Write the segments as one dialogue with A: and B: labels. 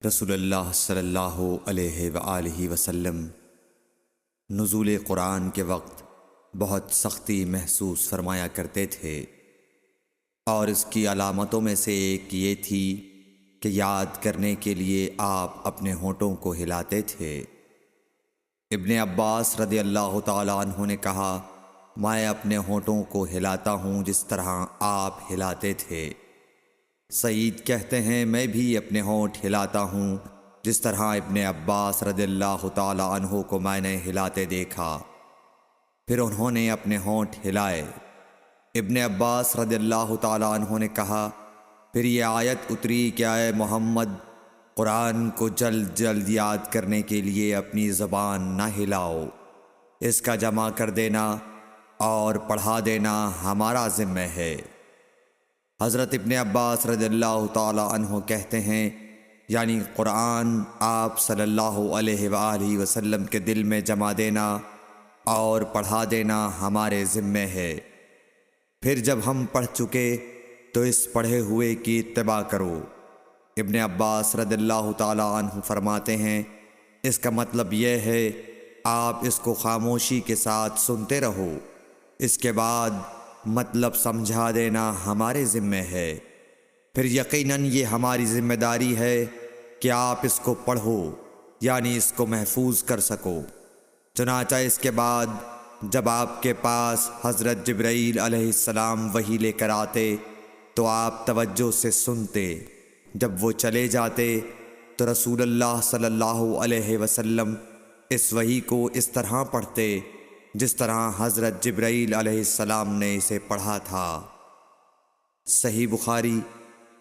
A: رسول اللہ صلی اللہ علیہ وآلہ وسلم نزول قرآن کے وقت بہت سختی محسوس فرمایا کرتے تھے، اور اس کی علامتوں میں سے ایک یہ تھی کہ یاد کرنے کے لیے آپ اپنے ہونٹوں کو ہلاتے تھے۔ ابن عباس رضی اللہ تعالیٰ عنہ نے کہا، میں اپنے ہونٹوں کو ہلاتا ہوں جس طرح آپ ہلاتے تھے۔ سعید کہتے ہیں، میں بھی اپنے ہونٹ ہلاتا ہوں جس طرح ابن عباس رضی اللہ تعالیٰ عنہ کو میں نے ہلاتے دیکھا۔ پھر انہوں نے اپنے ہونٹ ہلائے۔ ابن عباس رضی اللہ تعالیٰ عنہ نے کہا، پھر یہ آیت اتری کہ اے محمد، قرآن کو جلد جلد یاد کرنے کے لیے اپنی زبان نہ ہلاؤ، اس کا جمع کر دینا اور پڑھا دینا ہمارا ذمہ ہے۔ حضرت ابن عباس رضی اللہ تعالیٰ عنہ کہتے ہیں، یعنی قرآن آپ صلی اللہ علیہ وآلہ وسلم کے دل میں جمع دینا اور پڑھا دینا ہمارے ذمہ ہے۔ پھر جب ہم پڑھ چکے تو اس پڑھے ہوئے کی اتباع کرو۔ ابن عباس رضی اللہ تعالیٰ عنہ فرماتے ہیں، اس کا مطلب یہ ہے آپ اس کو خاموشی کے ساتھ سنتے رہو، اس کے بعد مطلب سمجھا دینا ہمارے ذمہ ہے۔ پھر یقیناً یہ ہماری ذمہ داری ہے کہ آپ اس کو پڑھو، یعنی اس کو محفوظ کر سکو۔ چنانچہ اس کے بعد جب آپ کے پاس حضرت جبرائیل علیہ السلام وحی لے کر آتے تو آپ توجہ سے سنتے، جب وہ چلے جاتے تو رسول اللہ صلی اللہ علیہ وسلم اس وحی کو اس طرح پڑھتے جس طرح حضرت جبرائیل علیہ السلام نے اسے پڑھا تھا۔ صحیح بخاری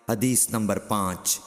A: حدیث نمبر 5۔